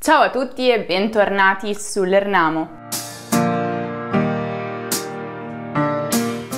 Ciao a tutti e bentornati su Lernamo.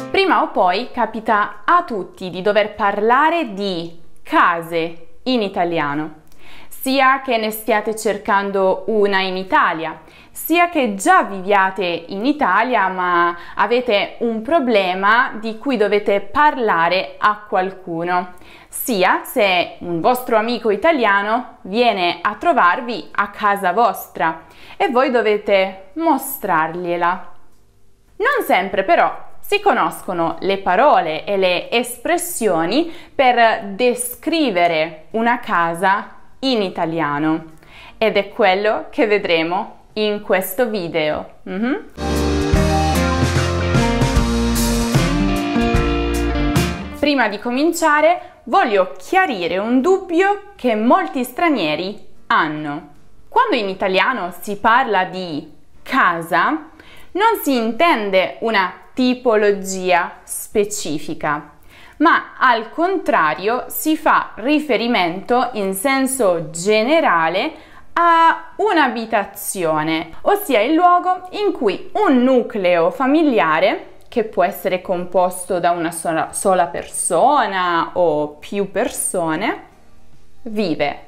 Prima o poi capita a tutti di dover parlare di case in italiano, sia che ne stiate cercando una in Italia, sia che già viviate in Italia ma avete un problema di cui dovete parlare a qualcuno, sia se un vostro amico italiano viene a trovarvi a casa vostra e voi dovete mostrargliela. Non sempre però si conoscono le parole e le espressioni per descrivere una casa in italiano ed è quello che vedremo in questo video. Prima di cominciare voglio chiarire un dubbio che molti stranieri hanno. Quando in italiano si parla di casa, non si intende una tipologia specifica, ma al contrario si fa riferimento in senso generale a un'abitazione, ossia il luogo in cui un nucleo familiare, che può essere composto da una sola persona o più persone, vive.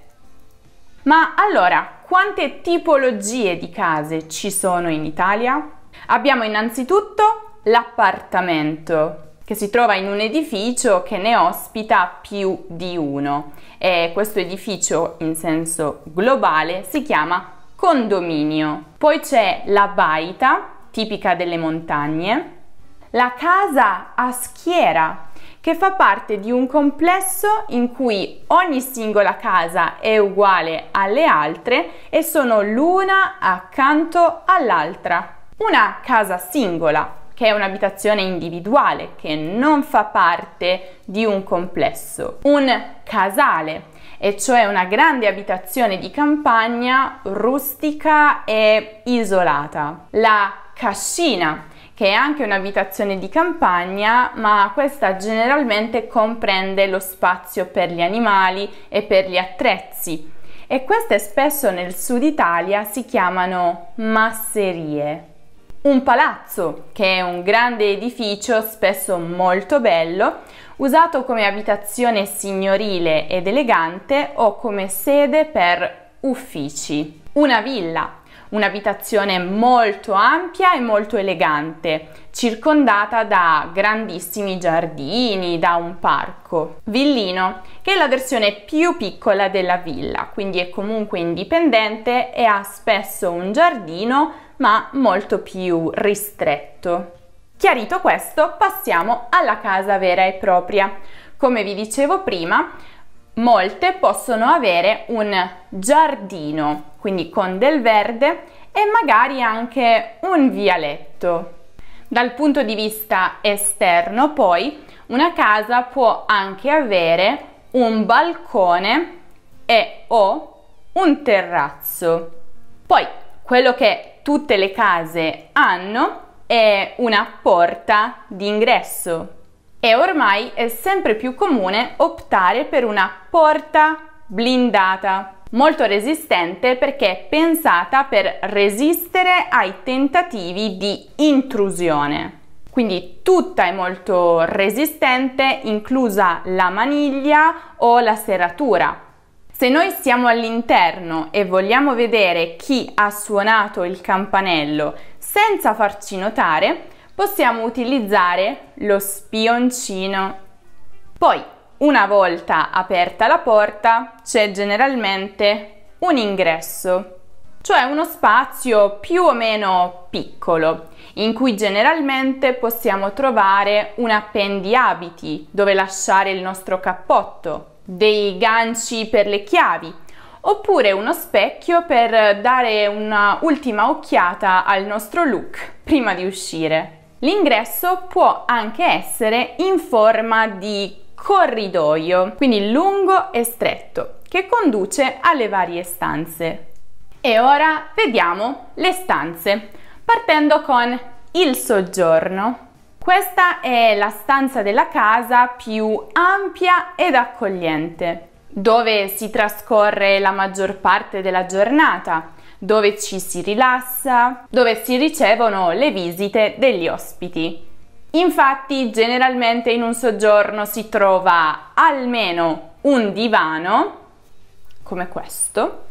Ma allora, quante tipologie di case ci sono in Italia? Abbiamo innanzitutto l'appartamento, che si trova in un edificio che ne ospita più di uno e questo edificio in senso globale si chiama condominio. Poi c'è la baita, tipica delle montagne, la casa a schiera, che fa parte di un complesso in cui ogni singola casa è uguale alle altre e sono l'una accanto all'altra. Una casa singola, che è un'abitazione individuale, che non fa parte di un complesso. Un casale, e cioè una grande abitazione di campagna rustica e isolata. La cascina, che è anche un'abitazione di campagna, ma questa generalmente comprende lo spazio per gli animali e per gli attrezzi. E queste spesso nel sud Italia si chiamano masserie. Un palazzo, che è un grande edificio, spesso molto bello, usato come abitazione signorile ed elegante o come sede per uffici. Una villa, un'abitazione molto ampia e molto elegante, circondata da grandissimi giardini, da un parco. Villino, che è la versione più piccola della villa, quindi è comunque indipendente e ha spesso un giardino ma molto più ristretto. Chiarito questo, passiamo alla casa vera e propria. Come vi dicevo prima, molte possono avere un giardino, quindi con del verde e magari anche un vialetto. Dal punto di vista esterno, poi, una casa può anche avere un balcone e o un terrazzo. Poi, quello che tutte le case hanno è una porta d'ingresso e ormai è sempre più comune optare per una porta blindata, molto resistente perché è pensata per resistere ai tentativi di intrusione. Quindi tutta è molto resistente, inclusa la maniglia o la serratura. Se noi siamo all'interno e vogliamo vedere chi ha suonato il campanello senza farci notare, possiamo utilizzare lo spioncino. Poi, una volta aperta la porta, c'è generalmente un ingresso, cioè uno spazio più o meno piccolo, in cui generalmente possiamo trovare un appendiabiti dove lasciare il nostro cappotto, dei ganci per le chiavi, oppure uno specchio per dare una ultima occhiata al nostro look prima di uscire. L'ingresso può anche essere in forma di corridoio, quindi lungo e stretto, che conduce alle varie stanze. E ora vediamo le stanze, partendo con il soggiorno. Questa è la stanza della casa più ampia ed accogliente. dove si trascorre la maggior parte della giornata, dove ci si rilassa, dove si ricevono le visite degli ospiti. Infatti, generalmente in un soggiorno si trova almeno un divano, come questo,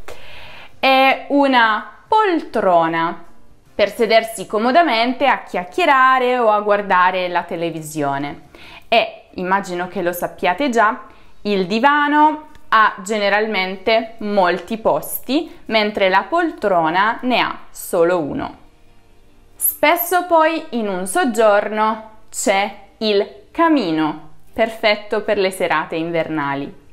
e una poltrona per sedersi comodamente a chiacchierare o a guardare la televisione. E, immagino che lo sappiate già, il divano ha generalmente molti posti, mentre la poltrona ne ha solo uno. Spesso poi in un soggiorno c'è il camino, perfetto per le serate invernali.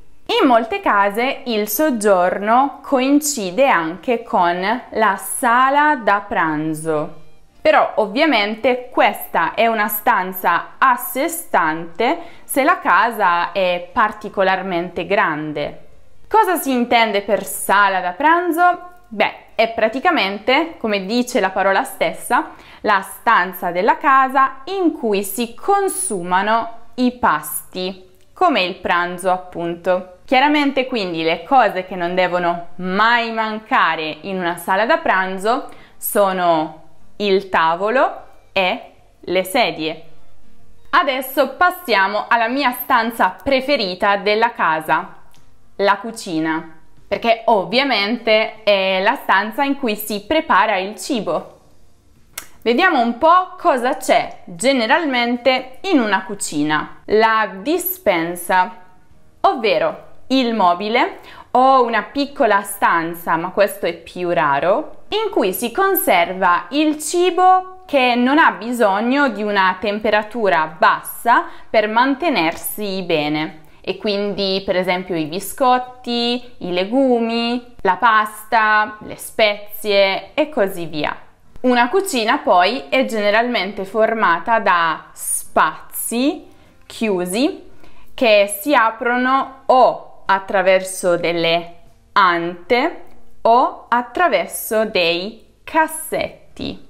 In molte case il soggiorno coincide anche con la sala da pranzo, però ovviamente questa è una stanza a sé stante se la casa è particolarmente grande. Cosa si intende per sala da pranzo? Beh, è praticamente, come dice la parola stessa, la stanza della casa in cui si consumano i pasti, come il pranzo appunto. Chiaramente quindi le cose che non devono mai mancare in una sala da pranzo sono il tavolo e le sedie. Adesso passiamo alla mia stanza preferita della casa, la cucina, perché ovviamente è la stanza in cui si prepara il cibo. Vediamo un po' cosa c'è generalmente in una cucina. La dispensa, ovvero il mobile o una piccola stanza, ma questo è più raro, in cui si conserva il cibo che non ha bisogno di una temperatura bassa per mantenersi bene. E quindi per esempio i biscotti, i legumi, la pasta, le spezie e così via. Una cucina poi è generalmente formata da spazi chiusi che si aprono o attraverso delle ante o attraverso dei cassetti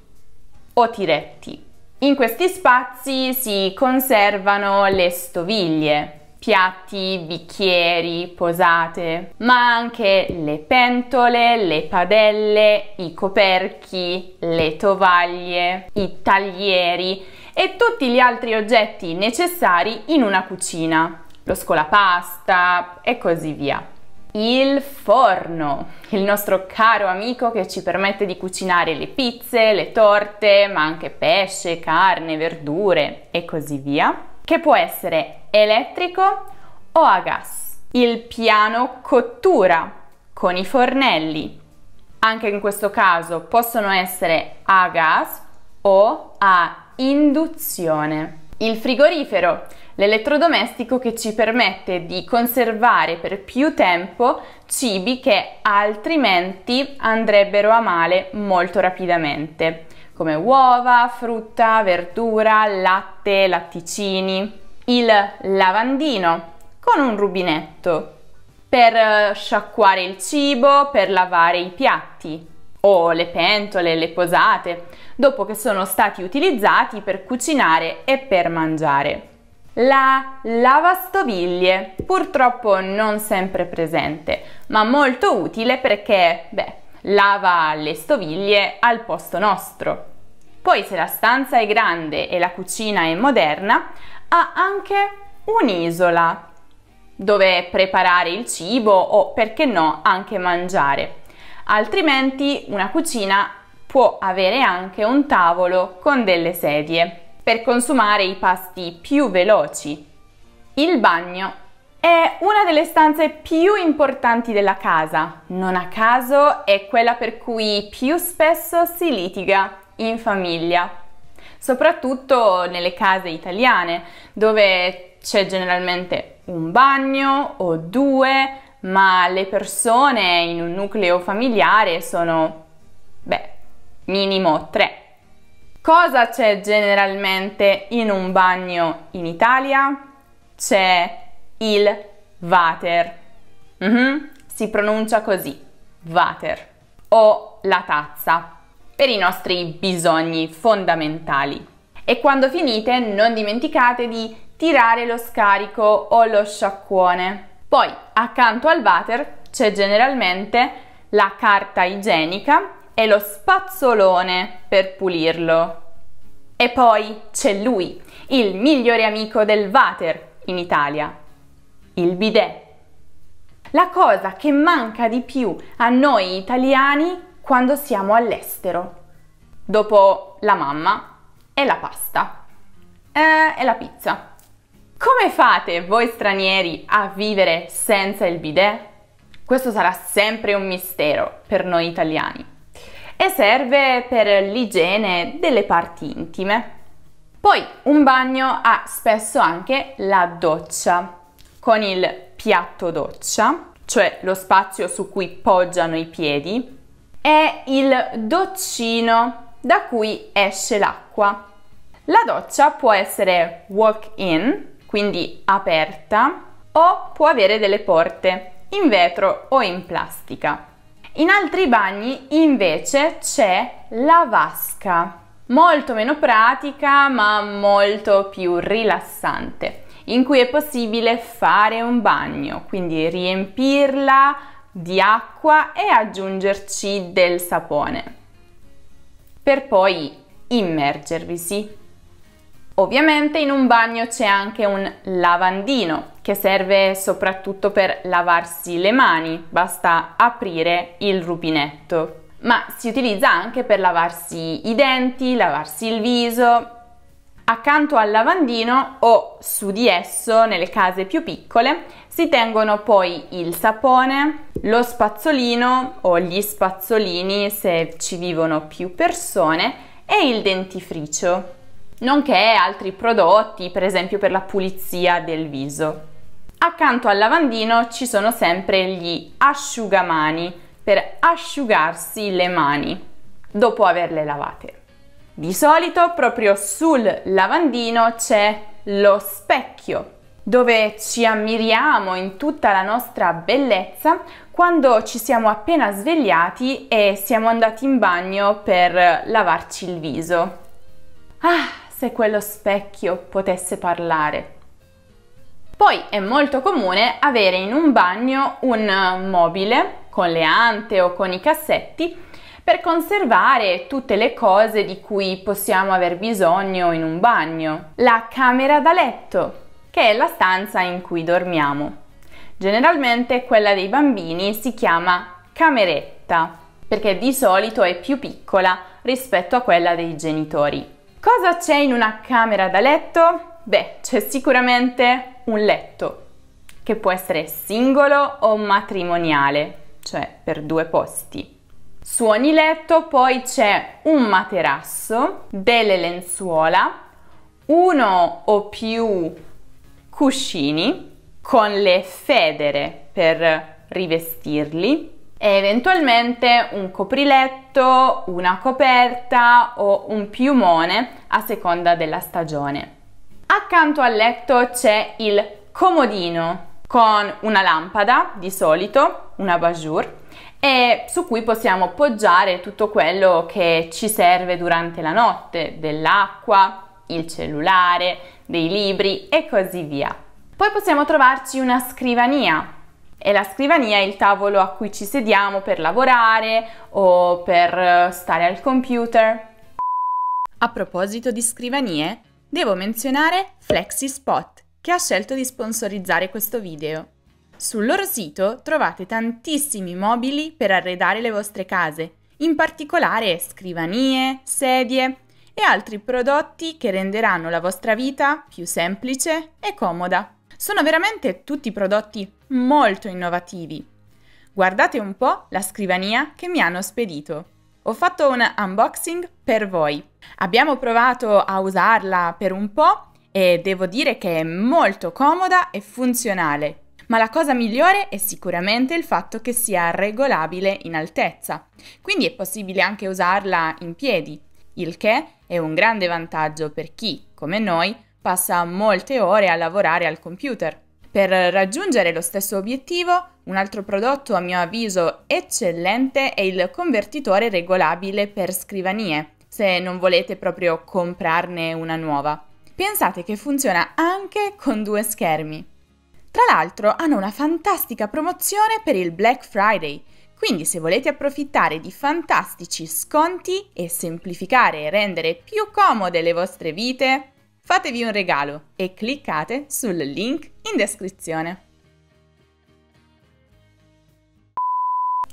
o tiretti. In questi spazi si conservano le stoviglie, piatti, bicchieri, posate, ma anche le pentole, le padelle, i coperchi, le tovaglie, i taglieri e tutti gli altri oggetti necessari in una cucina, lo scolapasta e così via. Il forno, il nostro caro amico che ci permette di cucinare le pizze, le torte, ma anche pesce, carne, verdure e così via, che può essere elettrico o a gas. Il piano cottura con i fornelli, anche in questo caso possono essere a gas o a induzione. Il frigorifero, l'elettrodomestico che ci permette di conservare per più tempo cibi che altrimenti andrebbero a male molto rapidamente, come uova, frutta, verdura, latte, latticini. Il lavandino con un rubinetto per sciacquare il cibo, per lavare i piatti, o le pentole, le posate, dopo che sono stati utilizzati per cucinare e per mangiare. La lavastoviglie, purtroppo non sempre presente, ma molto utile perché, lava le stoviglie al posto nostro. Poi se la stanza è grande e la cucina è moderna, ha anche un'isola dove preparare il cibo o, perché no, anche mangiare. Altrimenti una cucina può avere anche un tavolo con delle sedie per consumare i pasti più veloci. Il bagno è una delle stanze più importanti della casa, non a caso è quella per cui più spesso si litiga in famiglia, soprattutto nelle case italiane, dove c'è generalmente un bagno o due, ma le persone in un nucleo familiare sono, minimo 3. Cosa c'è generalmente in un bagno in Italia? C'è il water. Si pronuncia così, water, o la tazza, per i nostri bisogni fondamentali. E quando finite non dimenticate di tirare lo scarico o lo sciacquone. Poi accanto al water c'è generalmente la carta igienica e lo spazzolone per pulirlo. E poi c'è lui, il migliore amico del water in Italia, il bidet. La cosa che manca di più a noi italiani quando siamo all'estero, dopo la mamma e la pasta e la pizza. Come fate voi stranieri a vivere senza il bidet? Questo sarà sempre un mistero per noi italiani e serve per l'igiene delle parti intime. Poi un bagno ha spesso anche la doccia, con il piatto doccia, cioè lo spazio su cui poggiano i piedi, e il doccino da cui esce l'acqua. La doccia può essere walk-in, quindi aperta, o può avere delle porte in vetro o in plastica. In altri bagni invece c'è la vasca, molto meno pratica ma molto più rilassante, in cui è possibile fare un bagno, quindi riempirla di acqua e aggiungerci del sapone, per poi immergervisi. Ovviamente in un bagno c'è anche un lavandino che serve soprattutto per lavarsi le mani, basta aprire il rubinetto, ma si utilizza anche per lavarsi i denti, lavarsi il viso. Accanto al lavandino o su di esso, nelle case più piccole, si tengono poi il sapone, lo spazzolino o gli spazzolini se ci vivono più persone e il dentifricio, nonché altri prodotti, per esempio per la pulizia del viso. Accanto al lavandino ci sono sempre gli asciugamani per asciugarsi le mani dopo averle lavate. Di solito proprio sul lavandino c'è lo specchio, dove ci ammiriamo in tutta la nostra bellezza quando ci siamo appena svegliati e siamo andati in bagno per lavarci il viso. Ah, se quello specchio potesse parlare! Poi è molto comune avere in un bagno un mobile con le ante o con i cassetti per conservare tutte le cose di cui possiamo aver bisogno in un bagno. La camera da letto, che è la stanza in cui dormiamo. Generalmente quella dei bambini si chiama cameretta, perché di solito è più piccola rispetto a quella dei genitori. Cosa c'è in una camera da letto? Beh, c'è sicuramente un letto, che può essere singolo o matrimoniale, cioè per 2 posti. Su ogni letto poi c'è un materasso, delle lenzuola, uno o più cuscini con le federe per rivestirli e eventualmente un copriletto, una coperta o un piumone a seconda della stagione. Accanto al letto c'è il comodino con una lampada, di solito una abajur, e su cui possiamo poggiare tutto quello che ci serve durante la notte, dell'acqua, il cellulare, dei libri e così via. Poi possiamo trovarci una scrivania, e la scrivania è il tavolo a cui ci sediamo per lavorare o per stare al computer. A proposito di scrivanie, devo menzionare FlexiSpot, che ha scelto di sponsorizzare questo video. Sul loro sito trovate tantissimi mobili per arredare le vostre case, in particolare scrivanie, sedie e altri prodotti che renderanno la vostra vita più semplice e comoda. Sono veramente tutti prodotti molto innovativi. Guardate un po' la scrivania che mi hanno spedito. Ho fatto un unboxing per voi. Abbiamo provato a usarla per un po' e devo dire che è molto comoda e funzionale. Ma la cosa migliore è sicuramente il fatto che sia regolabile in altezza, quindi è possibile anche usarla in piedi, il che è un grande vantaggio per chi, come noi, passa molte ore a lavorare al computer. Per raggiungere lo stesso obiettivo, un altro prodotto a mio avviso eccellente è il convertitore regolabile per scrivanie, se non volete proprio comprarne una nuova. Pensate che funziona anche con 2 schermi. Tra l'altro hanno una fantastica promozione per il Black Friday, quindi se volete approfittare di fantastici sconti e semplificare e rendere più comode le vostre vite, fatevi un regalo e cliccate sul link in descrizione.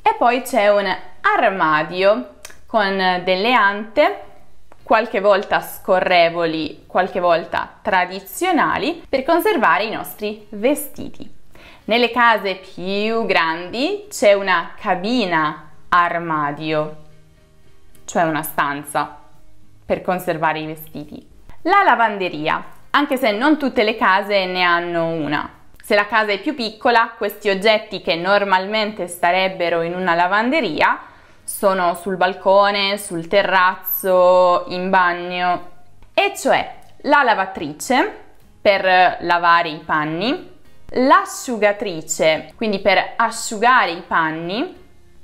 E poi c'è un armadio con delle ante, qualche volta scorrevoli, qualche volta tradizionali, per conservare i nostri vestiti. Nelle case più grandi c'è una cabina armadio, cioè una stanza per conservare i vestiti. La lavanderia, anche se non tutte le case ne hanno una. Se la casa è più piccola, questi oggetti che normalmente starebbero in una lavanderia sono sul balcone, sul terrazzo, in bagno, e cioè la lavatrice per lavare i panni, l'asciugatrice, quindi per asciugare i panni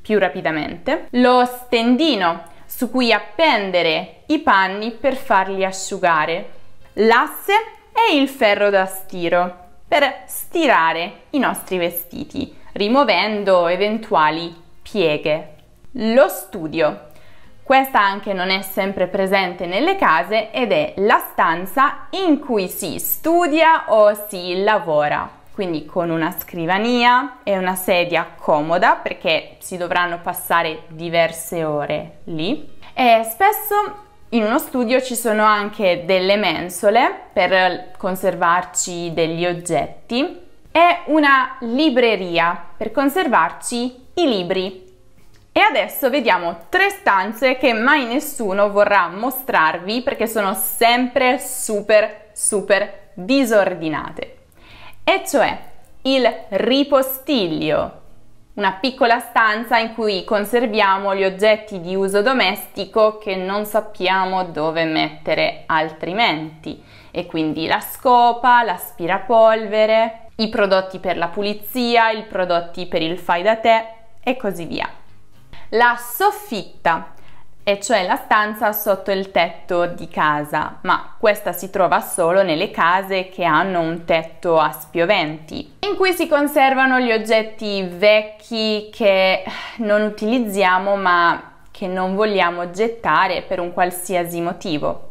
più rapidamente, lo stendino su cui appendere i panni per farli asciugare, l'asse e il ferro da stiro per stirare i nostri vestiti, rimuovendo eventuali pieghe. Lo studio. Questa anche non è sempre presente nelle case ed è la stanza in cui si studia o si lavora, quindi con una scrivania e una sedia comoda perché si dovranno passare diverse ore lì, e spesso in uno studio ci sono anche delle mensole per conservarci degli oggetti e una libreria per conservarci i libri. E adesso vediamo 3 stanze che mai nessuno vorrà mostrarvi perché sono sempre super disordinate. E cioè il ripostiglio, una piccola stanza in cui conserviamo gli oggetti di uso domestico che non sappiamo dove mettere altrimenti. E quindi la scopa, l'aspirapolvere, i prodotti per la pulizia, i prodotti per il fai da te e così via. La soffitta, e cioè la stanza sotto il tetto di casa, ma questa si trova solo nelle case che hanno un tetto a spioventi, in cui si conservano gli oggetti vecchi che non utilizziamo ma che non vogliamo gettare per un qualsiasi motivo.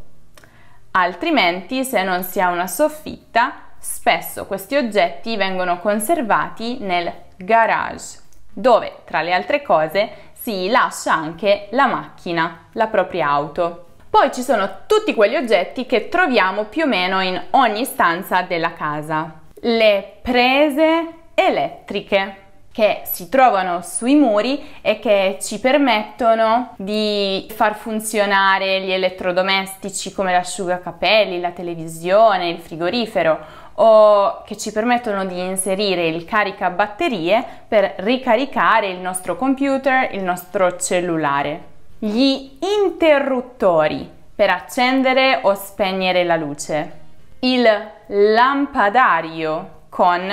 Altrimenti, se non si ha una soffitta, spesso questi oggetti vengono conservati nel garage, dove tra le altre cose si lascia anche la macchina, la propria auto. Poi ci sono tutti quegli oggetti che troviamo più o meno in ogni stanza della casa. Le prese elettriche che si trovano sui muri e che ci permettono di far funzionare gli elettrodomestici come l'asciugacapelli, la televisione, il frigorifero, o che ci permettono di inserire il caricabatterie per ricaricare il nostro computer, il nostro cellulare. Gli interruttori per accendere o spegnere la luce. Il lampadario con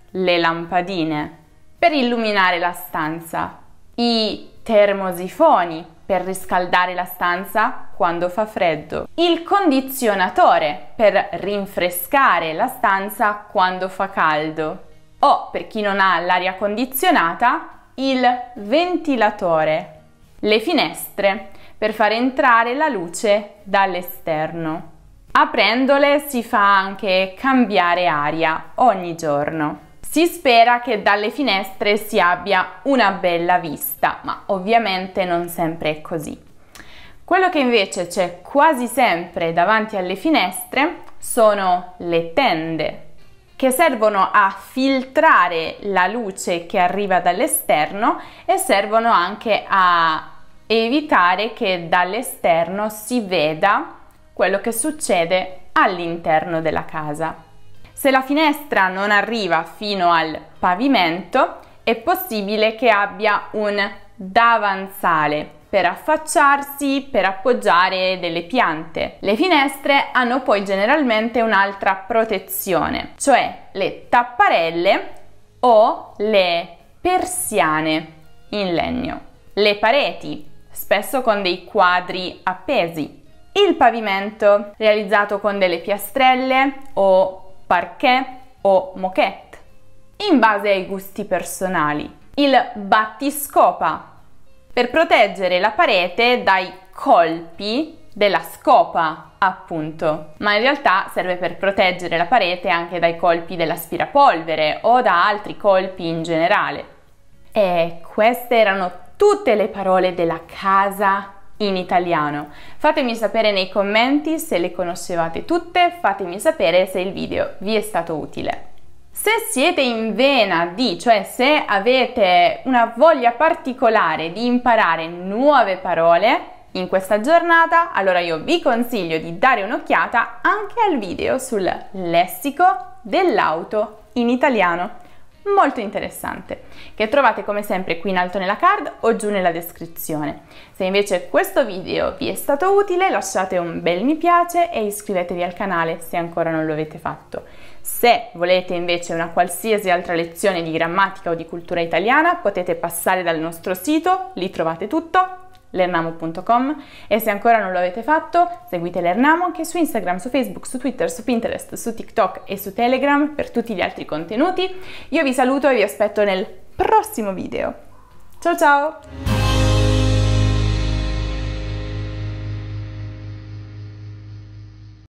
le lampadine per illuminare la stanza. I termosifoni per riscaldare la stanza quando fa freddo, il condizionatore per rinfrescare la stanza quando fa caldo, o per chi non ha l'aria condizionata, il ventilatore, le finestre per far entrare la luce dall'esterno. Aprendole si fa anche cambiare aria ogni giorno. Si spera che dalle finestre si abbia una bella vista, ma ovviamente non sempre è così. Quello che invece c'è quasi sempre davanti alle finestre sono le tende, che servono a filtrare la luce che arriva dall'esterno e servono anche a evitare che dall'esterno si veda quello che succede all'interno della casa. Se la finestra non arriva fino al pavimento, è possibile che abbia un davanzale per affacciarsi, per appoggiare delle piante. Le finestre hanno poi generalmente un'altra protezione, cioè le tapparelle o le persiane in legno. Le pareti, spesso con dei quadri appesi. Il pavimento, realizzato con delle piastrelle o parquet o moquette. in base ai gusti personali. Il battiscopa, per proteggere la parete dai colpi della scopa, appunto, ma in realtà serve per proteggere la parete anche dai colpi dell'aspirapolvere o da altri colpi in generale. E queste erano tutte le parole della casa in italiano. Fatemi sapere nei commenti se le conoscevate tutte, fatemi sapere se il video vi è stato utile. Se siete in vena cioè se avete una voglia particolare di imparare nuove parole in questa giornata, allora io vi consiglio di dare un'occhiata anche al video sul lessico dell'auto in italiano. Molto interessante, che trovate come sempre qui in alto nella card o giù nella descrizione. Se invece questo video vi è stato utile, lasciate un bel mi piace e iscrivetevi al canale se ancora non lo avete fatto. Se volete invece una qualsiasi altra lezione di grammatica o di cultura italiana, potete passare dal nostro sito, lì trovate tutto, lernamo.com, e se ancora non lo avete fatto seguite Lernamo anche su Instagram, su Facebook, su Twitter, su Pinterest, su TikTok e su Telegram per tutti gli altri contenuti. Io vi saluto e vi aspetto nel prossimo video. Ciao ciao!